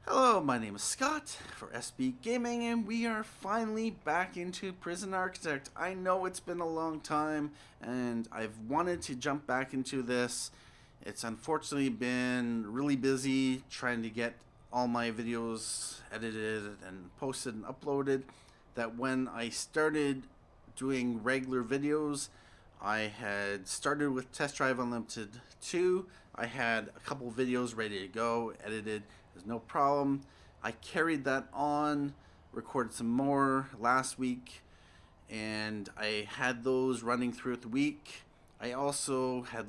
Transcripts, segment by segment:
Hello, my name is Scott for SB Gaming, and we are finally back into Prison Architect. I know it's been a long time, and I've wanted to jump back into this. It's unfortunately been really busy trying to get all my videos edited and posted and uploaded, that when I started doing regular videos, I had started with Test Drive Unlimited 2. I had a couple videos ready to go, edited. There's no problem. I carried that on, recorded some more last week, and I had those running throughout the week. I also had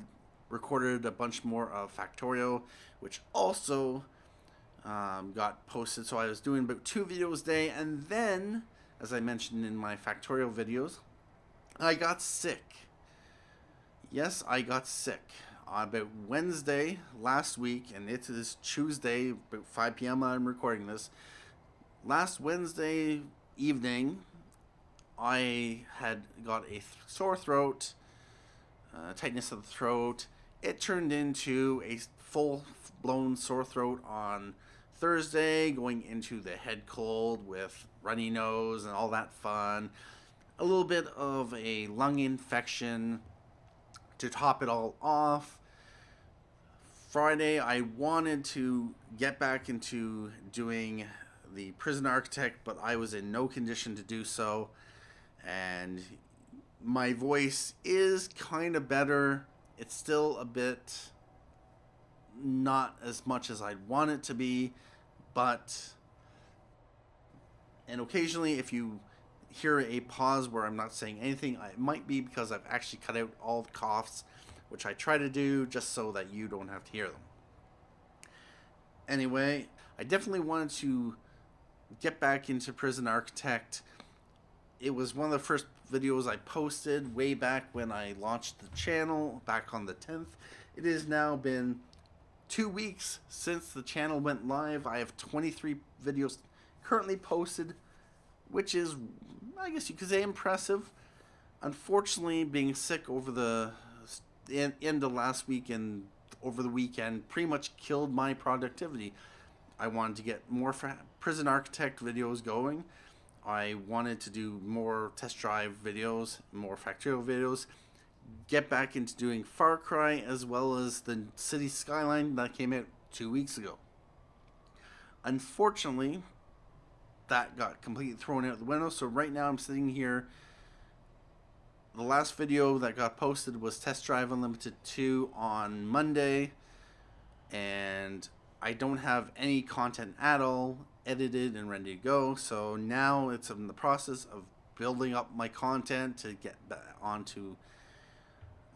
recorded a bunch more of Factorio, which also got posted. So I was doing about 2 videos a day, and then, as I mentioned in my Factorio videos, I got sick. Yes, I got sick. About Wednesday last week, and it is Tuesday, about 5 p.m. I'm recording this. Last Wednesday evening, I had got a sore throat, tightness of the throat. It turned into a full-blown sore throat on Thursday, going into the head cold with runny nose and all that fun. A little bit of a lung infection to top it all off. Friday, I wanted to get back into doing the Prison Architect, but I was in no condition to do so. And my voice is kind of better. It's still a bit not as much as I'd want it to be, but... And occasionally, if you hear a pause where I'm not saying anything, it might be because I've actually cut out all the coughs, which I try to do just so that you don't have to hear them. Anyway, I definitely wanted to get back into Prison Architect. It was one of the first videos I posted way back when I launched the channel back on the 10th. It has now been 2 weeks since the channel went live. I have 23 videos currently posted, which is, I guess you could say, impressive. Unfortunately, being sick over the end of last week and over the weekend pretty much killed my productivity. I wanted to get more Prison Architect videos going. I wanted to do more test drive videos, more Factorio videos, get back into doing Far Cry, as well as the City Skyline that came out 2 weeks ago. Unfortunately, that got completely thrown out the window, so right now I'm sitting here. The last video that got posted was Test Drive Unlimited 2 on Monday, and I don't have any content at all edited and ready to go, so now it's in the process of building up my content to get back onto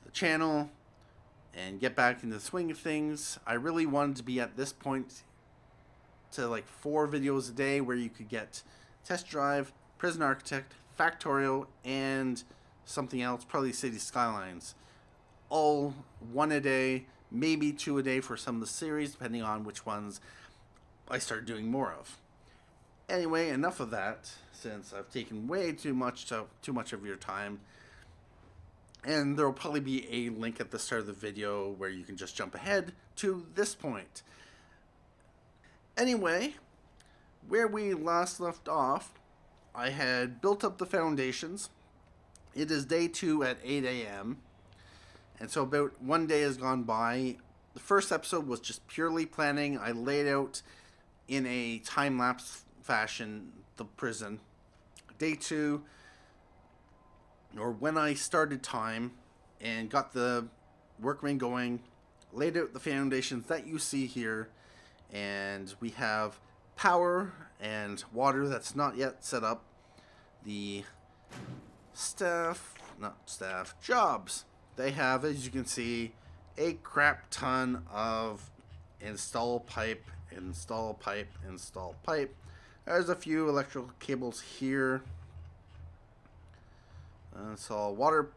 the channel and get back into the swing of things. I really wanted to be at this point to like 4 videos a day where you could get Test Drive, Prison Architect, Factorio, and something else, probably City Skylines. All 1 a day, maybe 2 a day for some of the series, depending on which ones I start doing more of. Anyway, enough of that, since I've taken way too much of your time. And there will probably be a link at the start of the video where you can just jump ahead to this point. Anyway, where we last left off, I had built up the foundations. It is day 2 at 8 a.m. And so about 1 day has gone by. The first episode was just purely planning. I laid out in a time-lapse fashion the prison. Day 2, or when I started time and got the workmen going, laid out the foundations that you see here. And we have power and water that's not yet set up. The jobs. They have, as you can see, a crap ton of install pipe. There's a few electrical cables here. Install water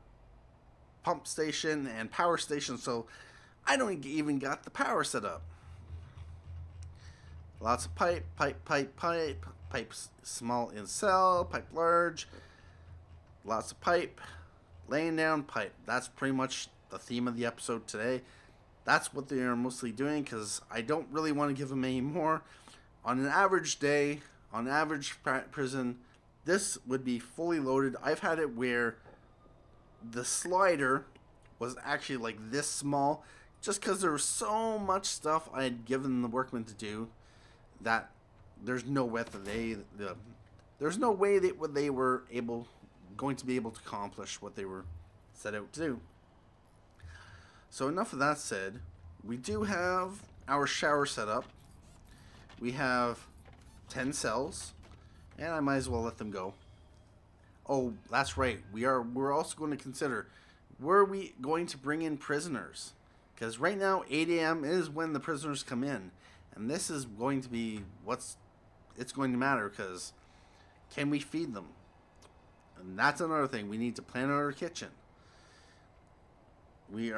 pump station and power station, so I don't even got the power set up. Lots of pipes small in cell, pipe large. Lots of pipe, laying down pipe. That's pretty much the theme of the episode today. That's what they are mostly doing, because I don't really want to give them any more. on an average day, on average prison, this would be fully loaded. I've had it where the slider was actually like this small, just because there was so much stuff I had given the workmen to do that there's no way that there's no way that they were going to be able to accomplish what they were set out to do. So enough of that said, we do have our shower set up. We have 10 cells, and I might as well let them go. Oh, that's right. We're also going to consider, were we going to bring in prisoners? Because right now 8 a.m. is when the prisoners come in, and this is going to be it's going to matter, because can we feed them? And that's another thing. We need to plan out our kitchen. We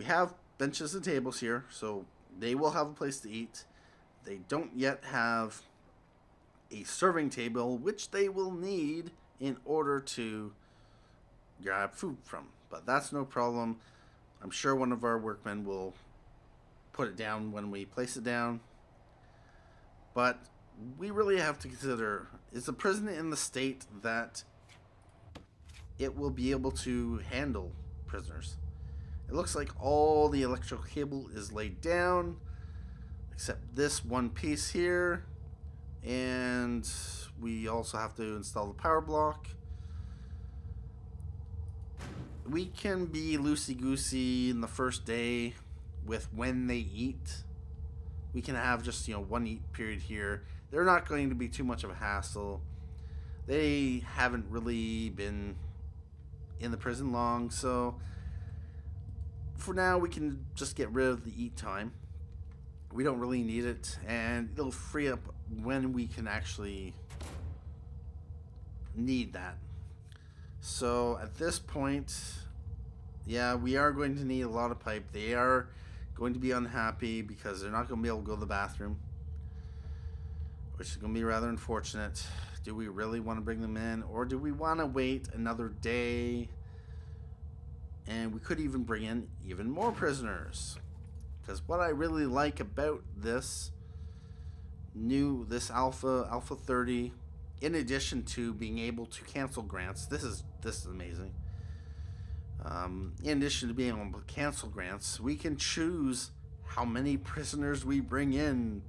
have benches and tables here, so they will have a place to eat. They don't yet have a serving table, which they will need in order to grab food from. But that's no problem. I'm sure one of our workmen will put it down when we place it down. But we really have to consider, is the prison in the state that it will be able to handle prisoners? It looks like all the electrical cable is laid down, except this one piece here. And we also have to install the power block. We can be loosey-goosey in the first day with when they eat. We can have just, one eat period here. They're not going to be too much of a hassle. They haven't really been in the prison long, so for now we can just get rid of the eat time. We don't really need it, and it'll free up when we can actually need that. So at this point, yeah, we are going to need a lot of pipe. They are going to be unhappy because they're not going to be able to go to the bathroom, which is going to be rather unfortunate. Do we really want to bring them in, or do we want to wait another day? And we could even bring in even more prisoners, because what I really like about this Alpha 30, in addition to being able to cancel grants, this is amazing. In addition to being able to cancel grants, we can choose how many prisoners we bring in.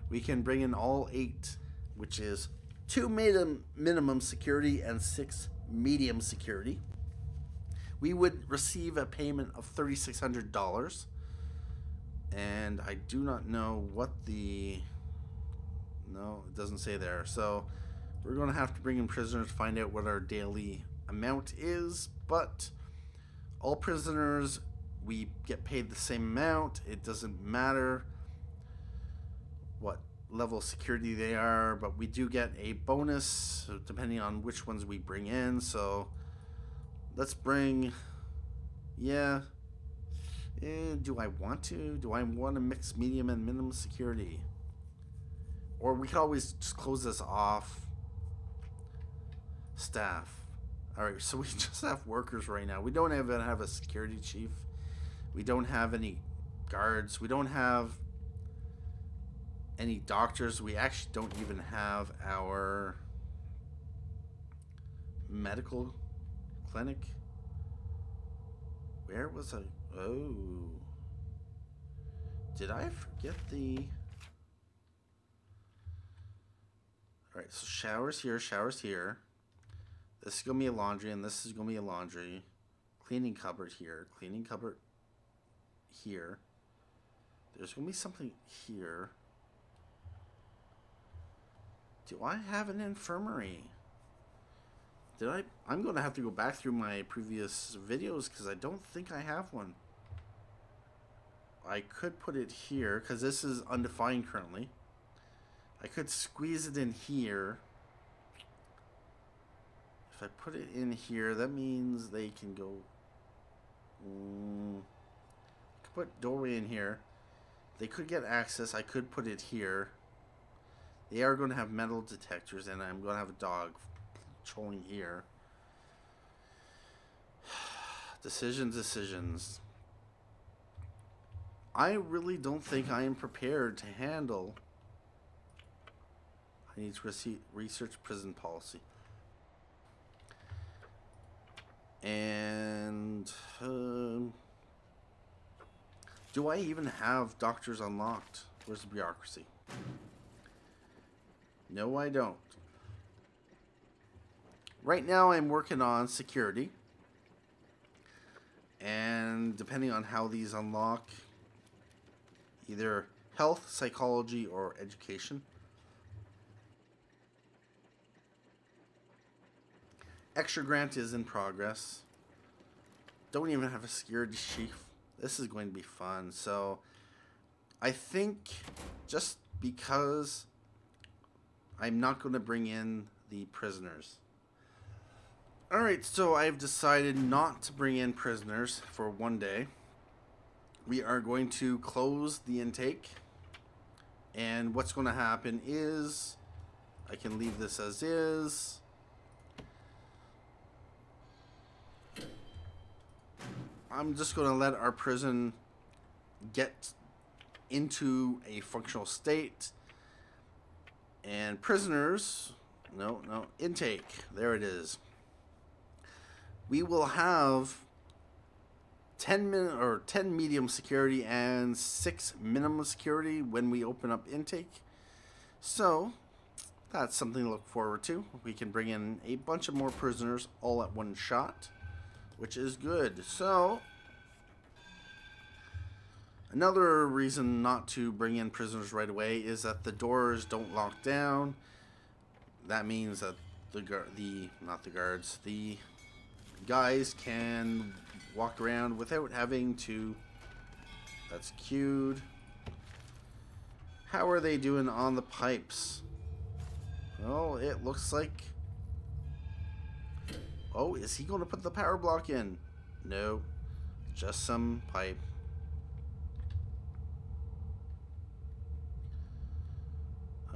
We can bring in all 8, which is 2 minimum security and 6 medium security. We would receive a payment of $3,600, and I do not know what no, it doesn't say there. So we're going to have to bring in prisoners to find out what our daily amount is, but all prisoners, we get paid the same amount. It doesn't matter what level of security they are, but we do get a bonus depending on which ones we bring in. So let's bring, do I want to mix medium and minimum security? Or we could always just close this off. Staff. Alright, so we just have workers right now. We don't even have a security chief. We don't have any guards. We don't have any doctors. We actually don't even have our medical clinic. Where was I? Oh. Did I forget the... Alright, so showers here, showers here. This is going to be a laundry, and this is going to be a laundry. Cleaning cupboard here. Cleaning cupboard here. There's going to be something here. Do I have an infirmary? I'm going to have to go back through my previous videos because I don't think I have one. I could put it here because this is undefined currently. I could squeeze it in here. If I put it in here, that means they can go... I could put doorway in here. They could get access. I could put it here. They are going to have metal detectors, and I'm going to have a dog patrolling here. Decisions. I really don't think I am prepared to handle I need to research prison policy. And do I even have doctors unlocked? Where's the bureaucracy? No, I don't. Right now I'm working on security. And depending on how these unlock, either health, psychology, or education. Extra grant is in progress. Don't even have a security chief. This is going to be fun. So I think just because I'm not going to bring in the prisoners. Alright, so I've decided not to bring in prisoners for one day. We are going to close the intake. And what's going to happen is I can leave this as is. I'm just going to let our prison get into a functional state. And prisoners, no, intake, there it is. We will have 10 medium security and 6 minimum security when we open up intake. So that's something to look forward to. We can bring in a bunch of more prisoners all at one shot, which is good. So another reason not to bring in prisoners right away is that the doors don't lock down. That means that the guys can walk around without having to. That's queued. How are they doing on the pipes? Oh, it looks like. Oh, is he going to put the power block in? No, just some pipe.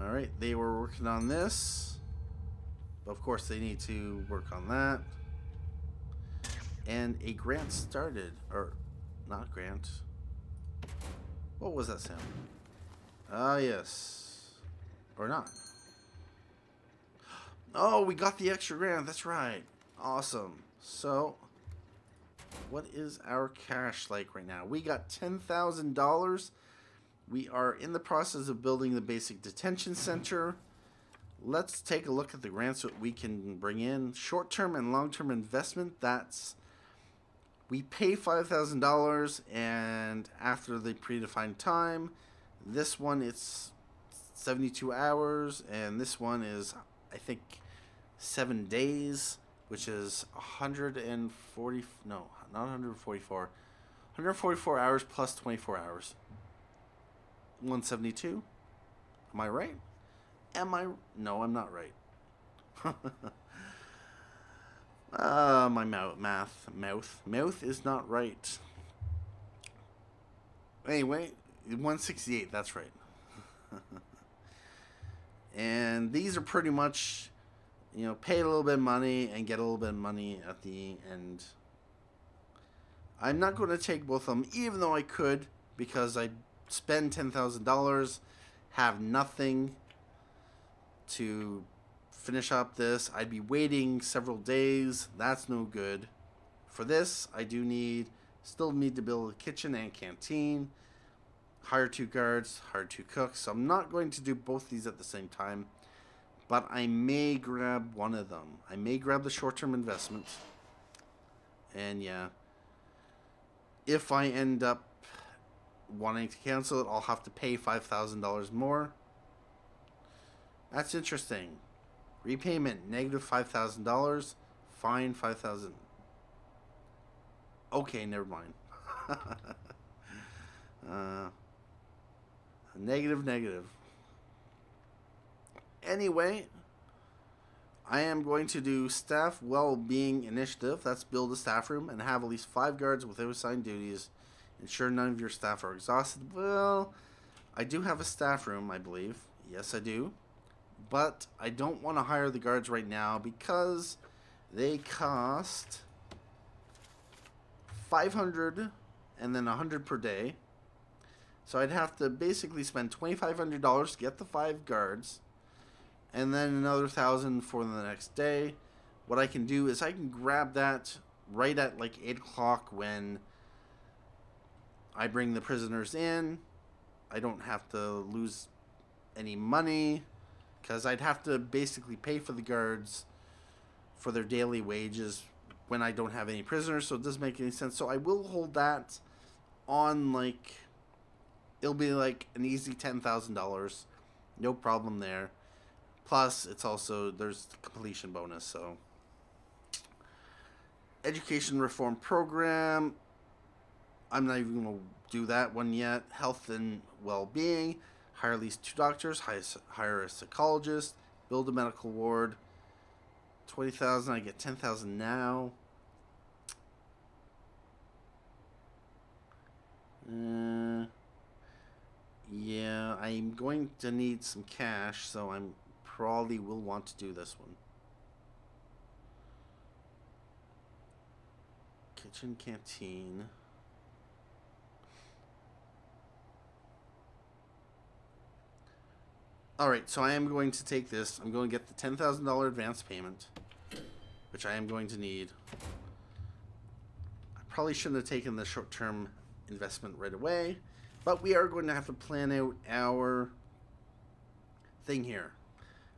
Alright, they were working on this. Of course, they need to work on that. And a grant started. Or, not grant. What was that sound? Ah, yes. Or not. Oh, we got the extra grant. That's right. Awesome. So, what is our cash like right now? We got $10,000. We are in the process of building the basic detention center. Let's take a look at the grants that we can bring in. Short-term and long-term investment, that's... We pay $5,000 and after the predefined time. This one, it's 72 hours. And this one is, I think, 7 days, which is 140... No, not 144. 144 hours plus 24 hours. 172. Am I right? No, I'm not right. My mouth is not right. Anyway, 168, that's right. And these are pretty much, pay a little bit of money and get a little bit of money at the end. I'm not going to take both of them, even though I could, because I spend $10,000, have nothing to finish up this. I'd be waiting several days. That's no good. For this, I still need to build a kitchen and canteen, hire 2 guards, hire 2 cooks. So I'm not going to do both these at the same time, but I may grab one of them. I may grab the short-term investment. And yeah, if I end up wanting to cancel it, I'll have to pay $5,000 more. That's interesting. Repayment, negative $5,000. Fine, $5,000. Okay, never mind. Negative. Anyway, I am going to do staff well-being initiative. That's build a staff room and have at least 5 guards without assigned duties. Ensure none of your staff are exhausted. Well, I do have a staff room, I believe. Yes, I do. But I don't want to hire the guards right now because they cost $500 and then $100 per day. So I'd have to basically spend $2,500 to get the 5 guards. and then another 1,000 for the next day. What I can do is I can grab that right at like 8 o'clock when I bring the prisoners in. I don't have to lose any money because I'd have to basically pay for the guards for their daily wages when I don't have any prisoners, so it doesn't make any sense. So I will hold that on, like, it'll be like an easy $10,000. No problem there. Plus, it's also, there's the completion bonus, so. Education reform program. I'm not even going to do that one yet. Health and well-being. Hire at least 2 doctors. Hire a psychologist. Build a medical ward. 20,000. I get 10,000 now. Yeah, I'm going to need some cash, so I'm probably will want to do this one. Kitchen, canteen. Alright, so I am going to take this. I'm going to get the $10,000 advance payment, which I am going to need. I probably shouldn't have taken the short-term investment right away, but we are going to have to plan out our thing here.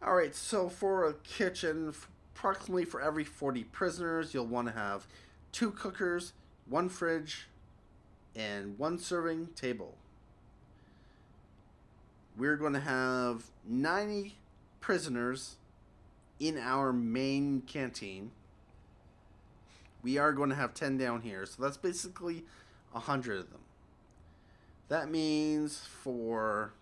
Alright, so for a kitchen, approximately for every 40 prisoners, you'll want to have 2 cookers, 1 fridge, and 1 serving table. We're going to have 90 prisoners in our main canteen. We are going to have 10 down here, so that's basically 100 of them. That means for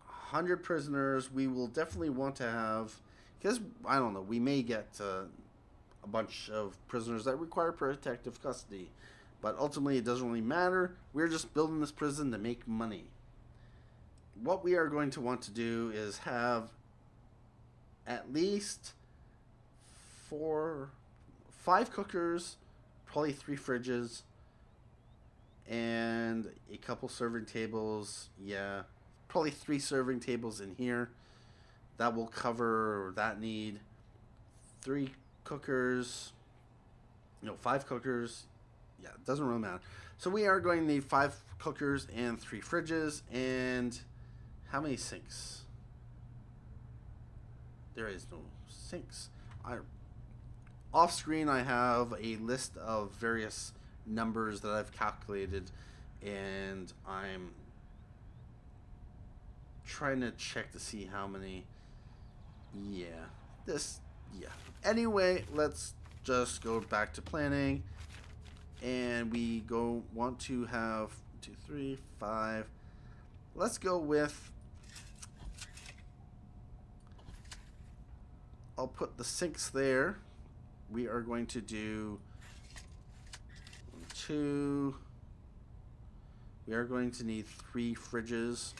100 prisoners, we will definitely want to have, because, I don't know, we may get a bunch of prisoners that require protective custody. But ultimately, it doesn't really matter. We're just building this prison to make money. What we are going to want to do is have at least 5 cookers, probably 3 fridges, and a couple serving tables. Yeah, probably 3 serving tables in here. That will cover that need. 3 cookers, 5 cookers. Yeah, it doesn't really matter. So we are going to need 5 cookers and 3 fridges. And how many sinks? There is no sinks. Off screen I have a list of various numbers that I've calculated, and I'm trying to check to see how many. Yeah. Anyway, let's just go back to planning, and we want to have 2, 3, 5. Let's go with, I'll put the sinks there. We are going to do 1, 2. We are going to need 3 fridges.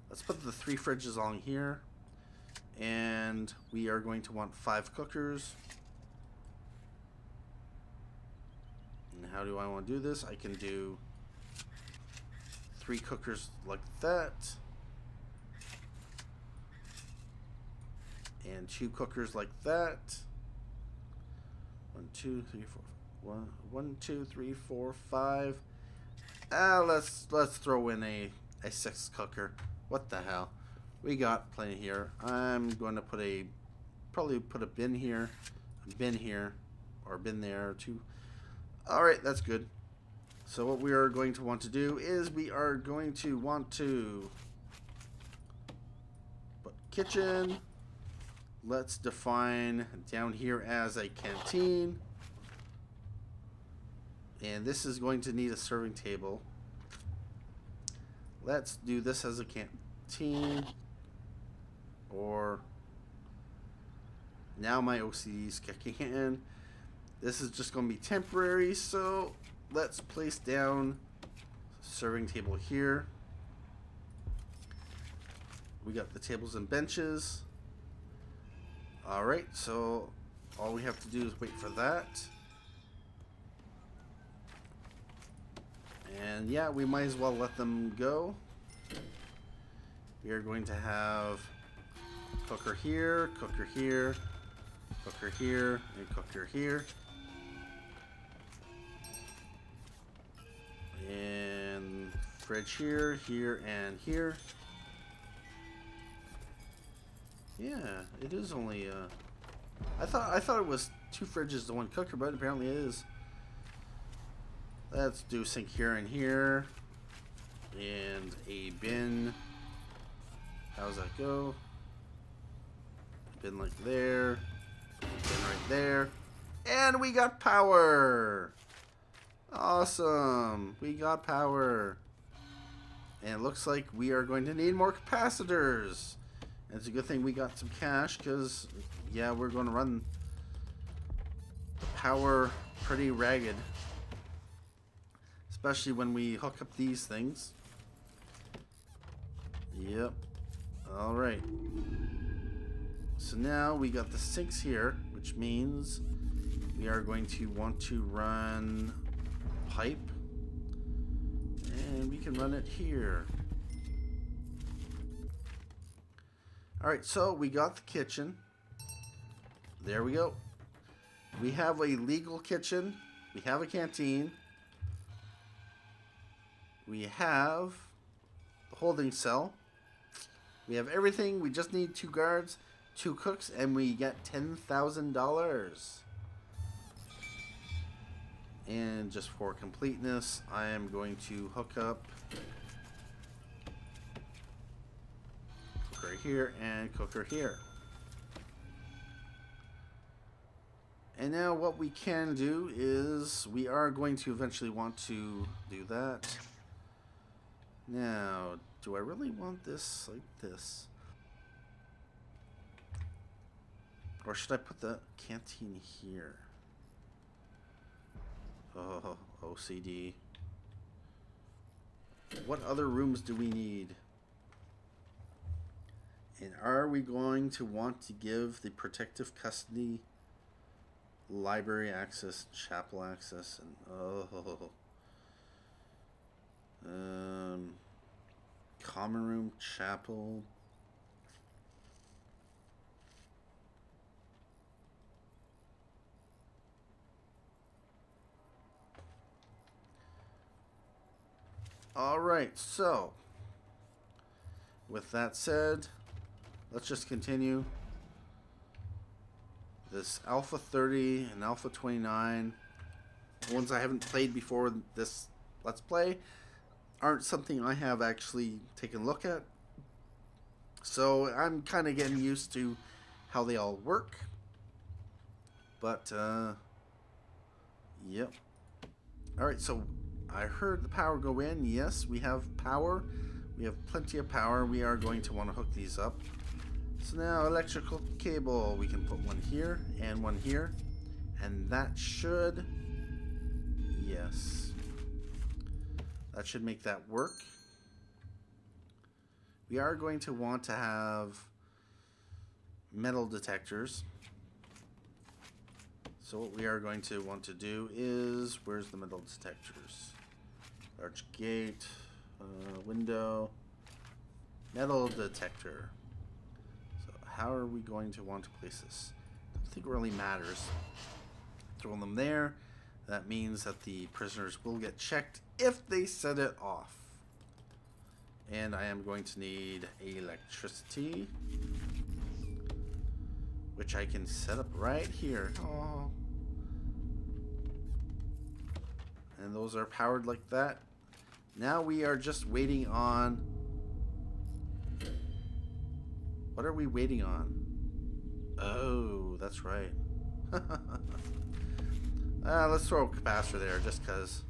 Let's put the 3 fridges on here. And we are going to want 5 cookers. And how do I want to do this? I can do 3 cookers like that. And 2 cookers like that. 1, 2, 3, 4. 1, 2, 3, 4, 5. Let's throw in a 6th cooker. What the hell? We got plenty here. I'm going to probably put a bin here, or a bin there too. All right, that's good. So what we are going to want to do is we are going to want to put kitchen. Let's define down here as a canteen. And this is going to need a serving table. Let's do this as a canteen. Or now my OCD is kicking in. This is just going to be temporary, so let's place down serving table here. We got the tables and benches. Alright, so all we have to do is wait for that. And yeah, we might as well let them go. We are going to have cooker here, cooker here, cooker here, and cooker here. And fridge here, here, and here. Yeah, it is only I thought it was 2 fridges to 1 cooker, but apparently it is. Let's do sink here and here. And a bin. How's that go? Bin like there. Bin right there. And we got power! Awesome! We got power. And it looks like we are going to need more capacitors. And it's a good thing we got some cash, because, yeah, we're going to run the power pretty ragged. Especially when we hook up these things. Yep. Alright. So now we got the sinks here, which means we are going to want to run pipe. And we can run it here. Alright, so we got the kitchen. There we go. We have a legal kitchen. We have a canteen. We have the holding cell. We have everything. We just need 2 guards, 2 cooks, and we get $10,000. And just for completeness, I am going to hook up cooker here and cooker here. And now what we can do is we are going to eventually want to do that. Now, do I really want this like this? Or should I put the canteen here? Oh, OCD. What other rooms do we need? And are we going to want to give the protective custody, library access, chapel access, and common room, chapel. Alright, so with that said, let's just continue. This Alpha 30 and Alpha 29, ones I haven't played before this Let's Play, aren't something I have actually taken a look at. So I'm kind of getting used to how they all work. But, yep. Alright, so I heard the power go in. Yes, we have power. We have plenty of power. We are going to want to hook these up. So now electrical cable. We can put one here and one here. And that should... Yes. That should make that work. We are going to want to have metal detectors. So what we are going to want to do is, where's the metal detectors? Large gate, window, metal detector. So how are we going to want to place this? I don't think it really matters. Throw them there. That means that the prisoners will get checked if they set it off. And I am going to need electricity, which I can set up right here. Oh. And those are powered like that. Now we are just waiting on... What are we waiting on? Oh, that's right. Let's throw a capacitor there just because.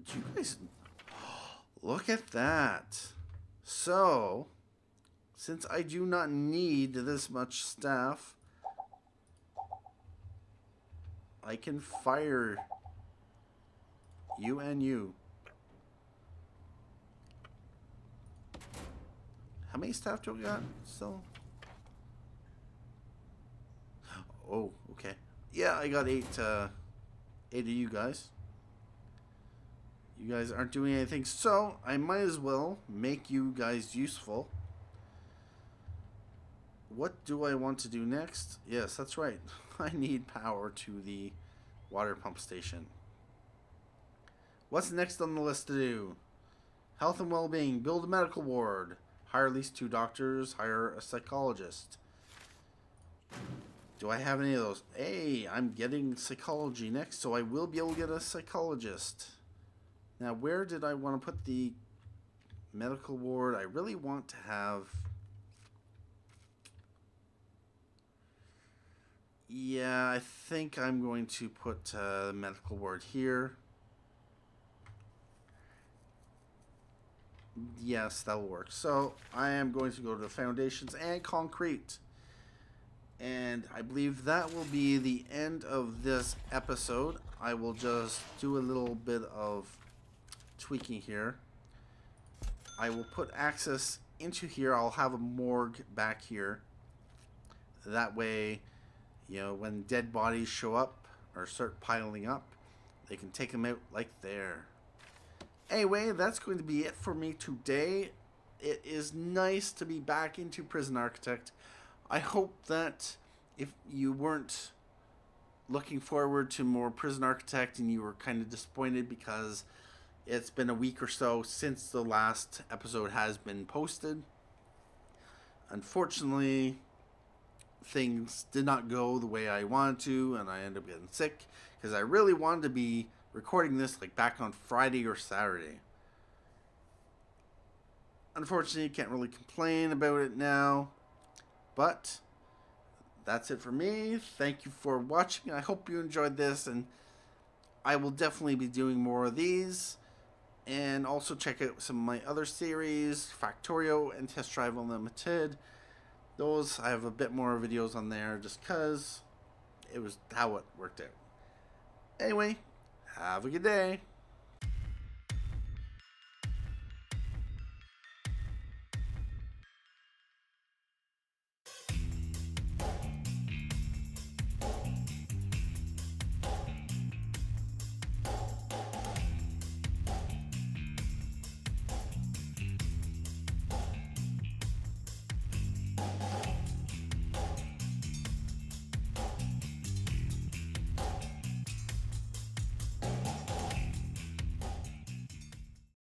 Do you guys look at that? So, since I do not need this much staff, I can fire you and you. How many staff do we got still? Oh, okay. Yeah, I got 8 of you guys. You guys aren't doing anything, so I might as well make you guys useful. What do I want to do next? Yes, that's right. I need power to the water pump station. What's next on the list to do? Health and well-being. Build a medical ward. Hire at least 2 doctors. Hire a psychologist. Do I have any of those? Hey, I'm getting psychology next, so I will be able to get a psychologist. Now, where did I want to put the medical ward? I really want to have... Yeah, I think I'm going to put the medical ward here. Yes, that'll work. So I am going to go to the foundations and concrete. And I believe that will be the end of this episode. I will just do a little bit of tweaking here. I will put access into here. I'll have a morgue back here. That way, you know, when dead bodies show up or start piling up, they can take them out like there. Anyway, that's going to be it for me today. It is nice to be back into Prison Architect. I hope that if you weren't looking forward to more Prison Architect and you were kind of disappointed because it's been a week or so since the last episode has been posted. Unfortunately, things did not go the way I wanted to, and I ended up getting sick because I really wanted to be recording this like back on Friday or Saturday. Unfortunately, can't really complain about it now, but that's it for me. Thank you for watching. I hope you enjoyed this, and I will definitely be doing more of these. And also check out some of my other series, Factorio and Test Drive Unlimited. Those, I have a bit more videos on there just because it was how it worked out. Anyway, have a good day.